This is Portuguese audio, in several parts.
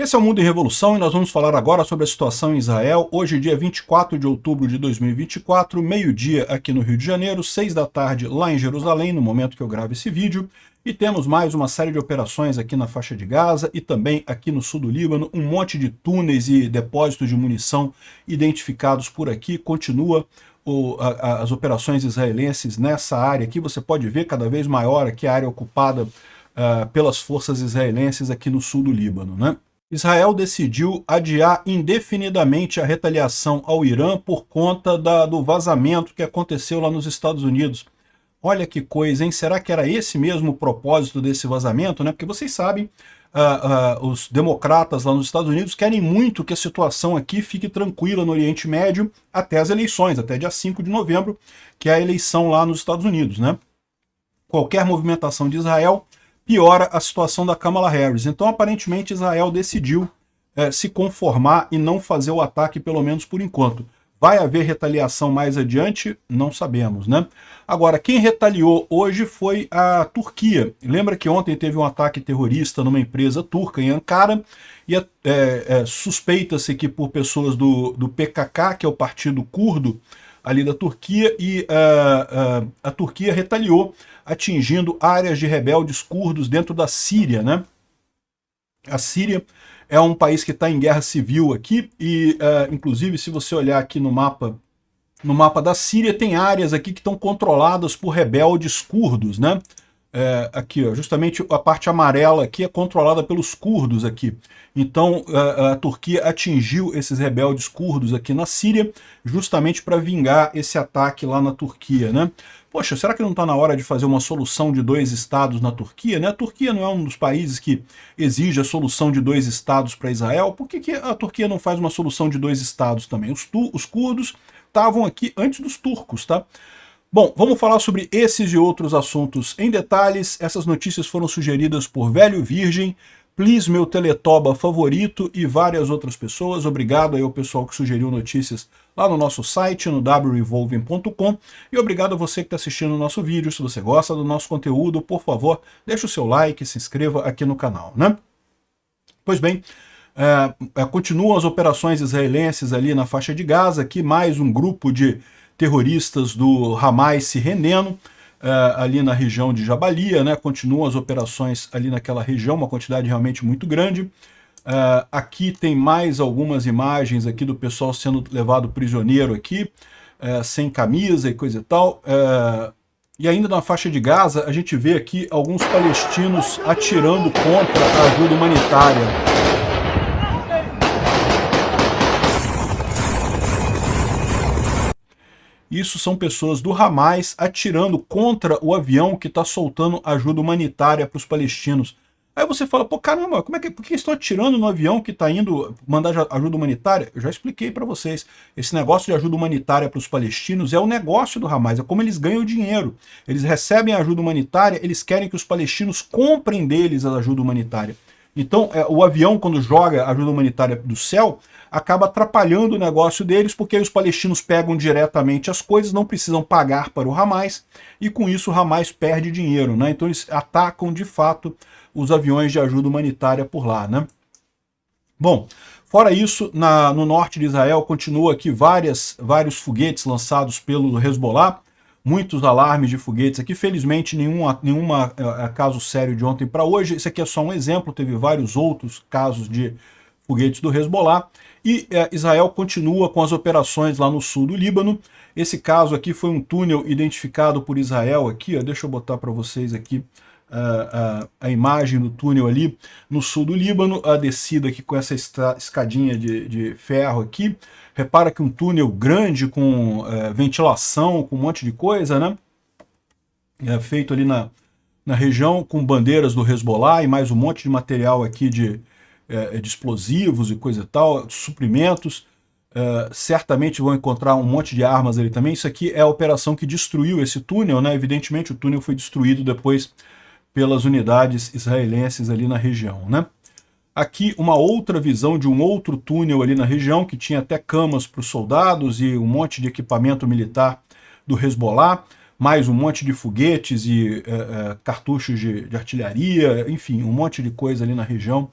Esse é o Mundo em Revolução e nós vamos falar agora sobre a situação em Israel. Hoje, dia 24 de outubro de 2024, meio-dia aqui no Rio de Janeiro, 6 da tarde lá em Jerusalém, no momento que eu gravo esse vídeo. E temos mais uma série de operações aqui na faixa de Gaza e também aqui no sul do Líbano. Um monte de túneis e depósitos de munição identificados por aqui. Continua as operações israelenses nessa área aqui. Você pode ver cada vez maior aqui a área ocupada pelas forças israelenses aqui no sul do Líbano, né? Israel decidiu adiar indefinidamente a retaliação ao Irã por conta do vazamento que aconteceu lá nos Estados Unidos. Olha que coisa, hein? Será que era esse mesmo o propósito desse vazamento, né? Porque vocês sabem, os democratas lá nos Estados Unidos querem muito que a situação aqui fique tranquila no Oriente Médio até as eleições, até dia 5 de novembro, que é a eleição lá nos Estados Unidos, né? Qualquer movimentação de Israel piora a situação da Kamala Harris. Então, aparentemente, Israel decidiu se conformar e não fazer o ataque, pelo menos por enquanto. Vai haver retaliação mais adiante? Não sabemos, né? Agora, quem retaliou hoje foi a Turquia. Lembra que ontem teve um ataque terrorista numa empresa turca em Ankara, e suspeita-se que por pessoas do PKK, que é o partido curdo ali da Turquia, e a Turquia retaliou, atingindo áreas de rebeldes curdos dentro da Síria, né? A Síria é um país que está em guerra civil aqui, e inclusive se você olhar aqui no mapa da Síria, tem áreas aqui que estão controladas por rebeldes curdos, né? Aqui, ó, justamente a parte amarela aqui é controlada pelos curdos aqui. Então a Turquia atingiu esses rebeldes curdos aqui na Síria, justamente para vingar esse ataque lá na Turquia, né? Poxa, será que não está na hora de fazer uma solução de dois estados na Turquia, né? A Turquia não é um dos países que exige a solução de dois estados para Israel. Por que a Turquia não faz uma solução de dois estados também? Os curdos estavam aqui antes dos turcos, tá? Bom, vamos falar sobre esses e outros assuntos em detalhes. Essas notícias foram sugeridas por Velho Virgem, Please, meu teletoba favorito e várias outras pessoas. Obrigado aí ao pessoal que sugeriu notícias lá no nosso site, no wrevolving.com. E obrigado a você que está assistindo o nosso vídeo. Se você gosta do nosso conteúdo, por favor, deixe o seu like e se inscreva aqui no canal, né? Pois bem, continuam as operações israelenses ali na faixa de Gaza. Aqui mais um grupo de terroristas do Hamas se rendendo ali na região de Jabalia, né? Continuam as operações ali naquela região, uma quantidade realmente muito grande. Aqui tem mais algumas imagens aqui do pessoal sendo levado prisioneiro aqui, sem camisa e coisa e tal. E ainda na faixa de Gaza, a gente vê aqui alguns palestinos atirando contra a ajuda humanitária. Isso são pessoas do Hamas atirando contra o avião que está soltando ajuda humanitária para os palestinos. Aí você fala, pô, caramba, por que estão atirando no avião que está indo mandar ajuda humanitária? Eu já expliquei para vocês. Esse negócio de ajuda humanitária para os palestinos é o negócio do Hamas, é como eles ganham dinheiro. Eles recebem a ajuda humanitária, eles querem que os palestinos comprem deles a ajuda humanitária. Então, o avião, quando joga ajuda humanitária do céu, acaba atrapalhando o negócio deles, porque aí os palestinos pegam diretamente as coisas, não precisam pagar para o Hamas, e com isso o Hamas perde dinheiro, né? Então eles atacam, de fato, os aviões de ajuda humanitária por lá, né? Bom, fora isso, no norte de Israel, continua aqui vários foguetes lançados pelo Hezbollah, muitos alarmes de foguetes aqui, felizmente nenhum caso sério de ontem para hoje. Esse aqui é só um exemplo, teve vários outros casos de foguetes do Hezbollah, e Israel continua com as operações lá no sul do Líbano. Esse caso aqui foi um túnel identificado por Israel aqui, ó, deixa eu botar para vocês aqui a imagem do túnel ali no sul do Líbano, a descida aqui com essa escadinha de ferro aqui. Repara que um túnel grande com ventilação, com um monte de coisa, né? Feito ali na região com bandeiras do Hezbollah e mais um monte de material aqui de explosivos e coisa e tal, suprimentos. Certamente vão encontrar um monte de armas ali também. Isso aqui é a operação que destruiu esse túnel, né? Evidentemente o túnel foi destruído depois pelas unidades israelenses ali na região, né? Aqui uma outra visão de um outro túnel ali na região, que tinha até camas para os soldados e um monte de equipamento militar do Hezbollah, mais um monte de foguetes e cartuchos de artilharia, enfim, um monte de coisa ali na região.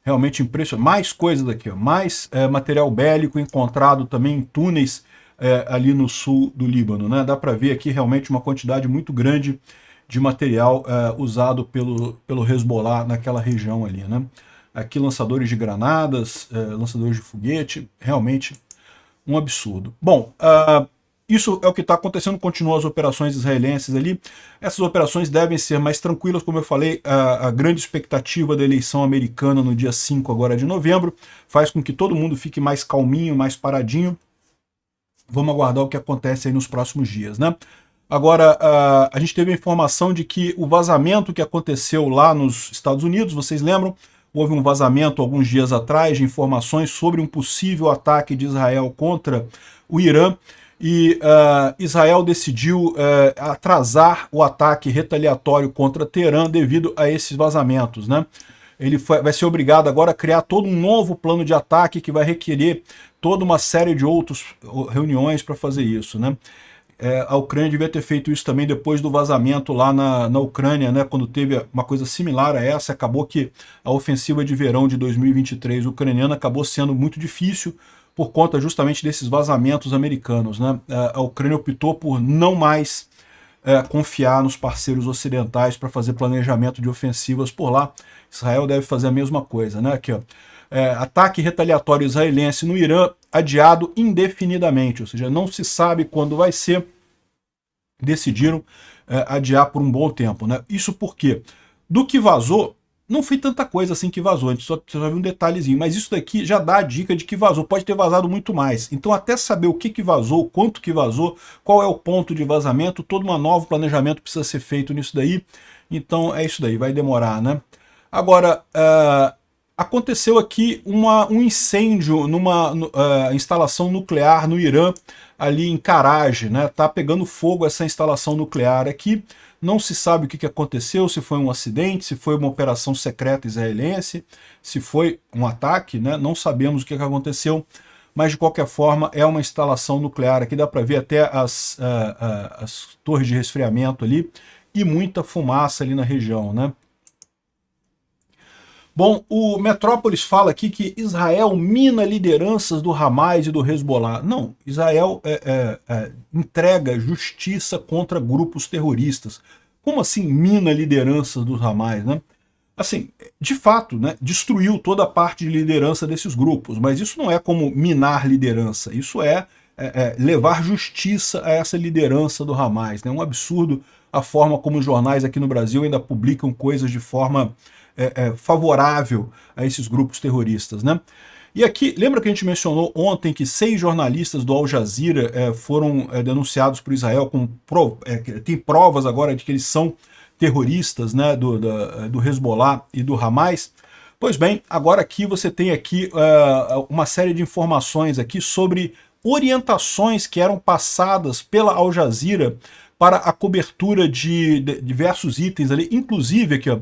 realmente impressionante. Mais coisas daqui, ó. Mais material bélico encontrado também em túneis ali no sul do Líbano, né? Dá para ver aqui realmente uma quantidade muito grande de material usado pelo Hezbollah naquela região ali, né? Aqui lançadores de granadas, lançadores de foguete, realmente um absurdo. Bom, isso é o que está acontecendo, continuam as operações israelenses ali. Essas operações devem ser mais tranquilas, como eu falei, a grande expectativa da eleição americana no dia 5 agora de novembro, faz com que todo mundo fique mais calminho, mais paradinho. Vamos aguardar o que acontece aí nos próximos dias, né? Agora, a gente teve a informação de que o vazamento que aconteceu lá nos Estados Unidos, vocês lembram? Houve um vazamento alguns dias atrás de informações sobre um possível ataque de Israel contra o Irã, e Israel decidiu atrasar o ataque retaliatório contra Teherã devido a esses vazamentos, né? Ele vai ser obrigado agora a criar todo um novo plano de ataque que vai requerer toda uma série de outras reuniões para fazer isso, né? A Ucrânia devia ter feito isso também depois do vazamento lá na Ucrânia, né? Quando teve uma coisa similar a essa, acabou que a ofensiva de verão de 2023 ucraniana acabou sendo muito difícil por conta justamente desses vazamentos americanos, né? A Ucrânia optou por não mais confiar nos parceiros ocidentais para fazer planejamento de ofensivas por lá. Israel deve fazer a mesma coisa, né? Aqui, ó. Ataque retaliatório israelense no Irã adiado indefinidamente, ou seja, não se sabe quando vai ser. Decidiram adiar por um bom tempo, né? Isso porque do que vazou, não foi tanta coisa assim que vazou, a gente só viu um detalhezinho, mas isso daqui já dá a dica de que vazou, pode ter vazado muito mais. Então até saber o que vazou, quanto que vazou, qual é o ponto de vazamento, todo um novo planejamento precisa ser feito nisso daí. Então é isso daí, vai demorar, né? Agora, aconteceu aqui um incêndio numa instalação nuclear no Irã, ali em Karaj, né? Tá pegando fogo essa instalação nuclear aqui. Não se sabe o que aconteceu, se foi um acidente, se foi uma operação secreta israelense, se foi um ataque, né? Não sabemos o que aconteceu, mas de qualquer forma é uma instalação nuclear. Aqui dá para ver até as torres de resfriamento ali e muita fumaça ali na região, né? Bom, o Metrópolis fala aqui que Israel mina lideranças do Hamas e do Hezbollah. Não, Israel entrega justiça contra grupos terroristas. Como assim mina lideranças do Hamas, né? Assim, de fato, né, destruiu toda a parte de liderança desses grupos, mas isso não é como minar liderança, isso é levar justiça a essa liderança do Hamas, né? É um absurdo a forma como os jornais aqui no Brasil ainda publicam coisas de forma favorável a esses grupos terroristas, né? E aqui, lembra que a gente mencionou ontem que 6 jornalistas do Al Jazeera foram denunciados por Israel, tem provas agora de que eles são terroristas, né, do Hezbollah e do Hamas? Pois bem, agora aqui você tem aqui uma série de informações aqui sobre orientações que eram passadas pela Al Jazeera para a cobertura de diversos itens ali, inclusive aqui, ó,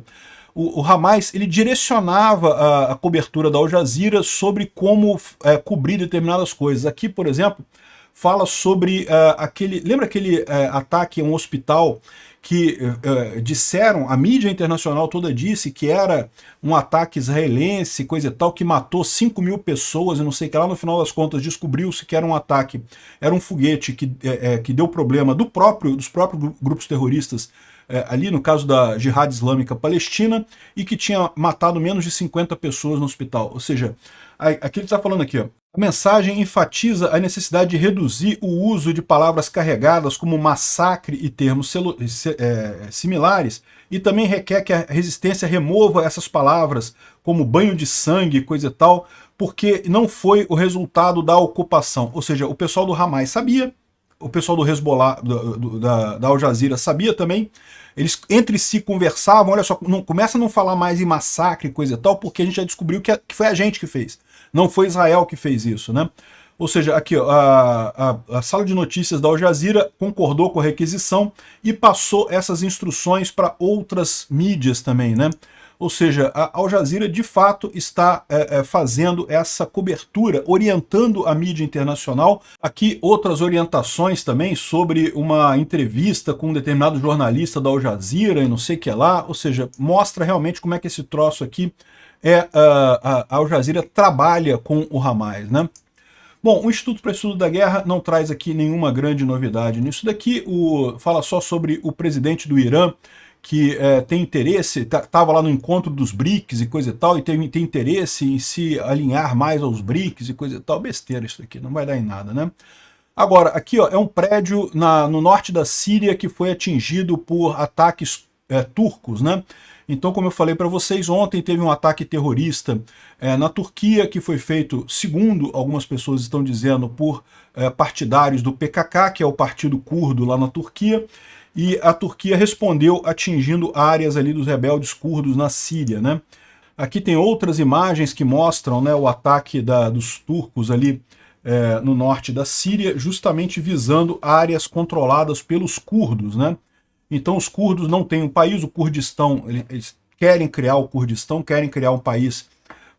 o Hamas ele direcionava a cobertura da Al Jazeera sobre como cobrir determinadas coisas. Aqui, por exemplo, fala sobre lembra aquele ataque a um hospital que disseram, a mídia internacional toda disse que era um ataque israelense, coisa e tal, que matou 5.000 pessoas e não sei o que lá, no final das contas descobriu-se que era um ataque, era um foguete que deu problema dos próprios grupos terroristas ali no caso da Jihad Islâmica Palestina, e que tinha matado menos de 50 pessoas no hospital. Ou seja, aqui ele está falando aqui, ó, a mensagem enfatiza a necessidade de reduzir o uso de palavras carregadas como massacre e termos similares, e também requer que a resistência remova essas palavras como banho de sangue, coisa e tal, porque não foi o resultado da ocupação. Ou seja, o pessoal do Hamas sabia, o pessoal do Hezbollah, da Al Jazeera sabia também, eles entre si conversavam, olha só, começa a não falar mais em massacre, coisa e tal, porque a gente já descobriu que foi a gente que fez, não foi Israel que fez isso, né? Ou seja, aqui ó, a sala de notícias da Al Jazeera concordou com a requisição e passou essas instruções para outras mídias também, né? Ou seja, a Al Jazeera de fato está fazendo essa cobertura, orientando a mídia internacional. Aqui outras orientações também sobre uma entrevista com um determinado jornalista da Al Jazeera e não sei o que lá. Ou seja, mostra realmente como é que esse troço aqui a Al Jazeera trabalha com o Hamas, né? Bom, o Instituto para Estudo da Guerra não traz aqui nenhuma grande novidade nisso daqui, fala só sobre o presidente do Irã, que tem interesse, estava lá no encontro dos BRICS e coisa e tal, e tem interesse em se alinhar mais aos BRICS e coisa e tal. Besteira isso aqui, não vai dar em nada, né? Agora, aqui ó, é um prédio no norte da Síria que foi atingido por ataques turcos, né? Então, como eu falei para vocês, ontem teve um ataque terrorista na Turquia, que foi feito, segundo algumas pessoas estão dizendo, por partidários do PKK, que é o partido curdo lá na Turquia, e a Turquia respondeu atingindo áreas ali dos rebeldes curdos na Síria, né? Aqui tem outras imagens que mostram, né, o ataque dos turcos ali no norte da Síria, justamente visando áreas controladas pelos curdos, né? Então os curdos não têm um país, o Kurdistão, eles querem criar o Kurdistão, querem criar um país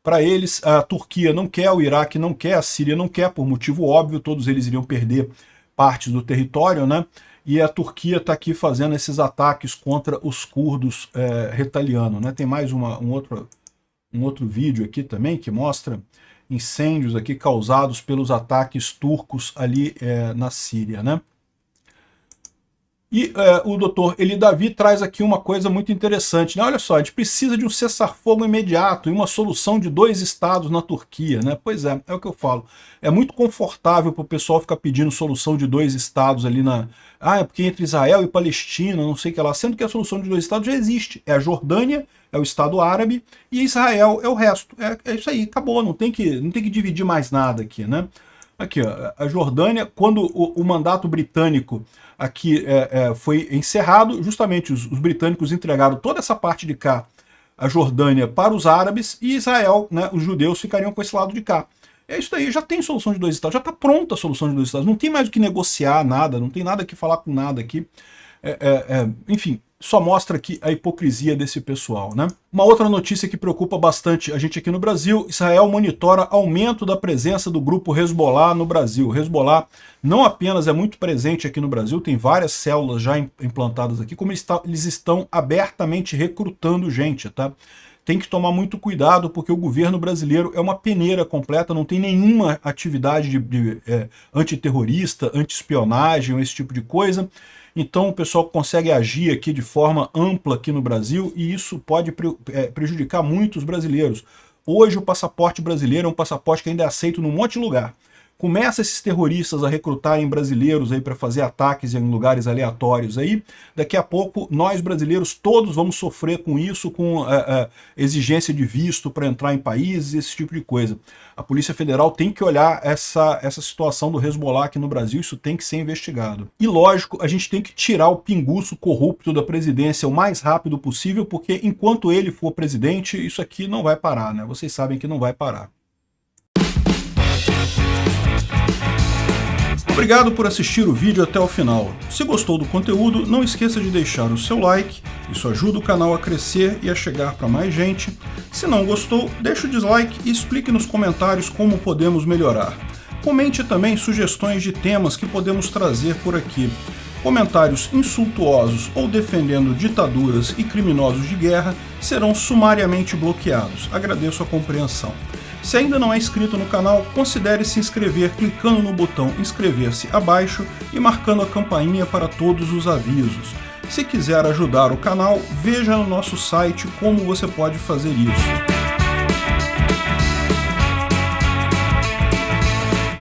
para eles. A Turquia não quer, o Iraque não quer, a Síria não quer, por motivo óbvio, todos eles iriam perder partes do território, né? E a Turquia está aqui fazendo esses ataques contra os curdos retaliando, né? Tem mais um outro vídeo aqui também que mostra incêndios aqui causados pelos ataques turcos ali na Síria, né? E o doutor Eli Davi traz aqui uma coisa muito interessante, né? Olha só, a gente precisa de um cessar-fogo imediato e uma solução de 2 estados na Turquia, né? Pois é o que eu falo. É muito confortável para o pessoal ficar pedindo solução de 2 estados ali é porque entre Israel e Palestina, não sei o que lá, sendo que a solução de 2 estados já existe. É a Jordânia, é o Estado Árabe, e Israel é o resto. É isso aí, acabou, não tem que dividir mais nada aqui, né? Aqui, ó, a Jordânia, quando o mandato britânico aqui foi encerrado, justamente os britânicos entregaram toda essa parte de cá, a Jordânia, para os árabes, e Israel, né, os judeus ficariam com esse lado de cá. É isso daí, já tem solução de 2 estados, já está pronta a solução de 2 estados, não tem mais o que negociar, nada, não tem nada que falar com nada aqui. Enfim, só mostra aqui a hipocrisia desse pessoal, né? Uma outra notícia que preocupa bastante a gente aqui no Brasil: Israel monitora aumento da presença do grupo Hezbollah no Brasil. O Hezbollah não apenas é muito presente aqui no Brasil, tem várias células já implantadas aqui, como eles estão abertamente recrutando gente, tá? Tem que tomar muito cuidado, porque o governo brasileiro é uma peneira completa, não tem nenhuma atividade antiterrorista, anti-espionagem, esse tipo de coisa. Então o pessoal consegue agir aqui de forma ampla aqui no Brasil, e isso pode prejudicar muito os brasileiros. Hoje o passaporte brasileiro é um passaporte que ainda é aceito num monte de lugar. Começa esses terroristas a recrutarem brasileiros aí para fazer ataques em lugares aleatórios aí, daqui a pouco nós brasileiros todos vamos sofrer com isso, com exigência de visto para entrar em países, esse tipo de coisa. A Polícia Federal tem que olhar essa situação do Hezbollah aqui no Brasil, isso tem que ser investigado. E lógico, a gente tem que tirar o pinguço corrupto da presidência o mais rápido possível, porque enquanto ele for presidente, isso aqui não vai parar, né? Vocês sabem que não vai parar. Obrigado por assistir o vídeo até o final. Se gostou do conteúdo, não esqueça de deixar o seu like, isso ajuda o canal a crescer e a chegar para mais gente. Se não gostou, deixe o dislike e explique nos comentários como podemos melhorar. Comente também sugestões de temas que podemos trazer por aqui. Comentários insultuosos ou defendendo ditaduras e criminosos de guerra serão sumariamente bloqueados. Agradeço a compreensão. Se ainda não é inscrito no canal, considere se inscrever clicando no botão inscrever-se abaixo e marcando a campainha para todos os avisos. Se quiser ajudar o canal, veja no nosso site como você pode fazer isso.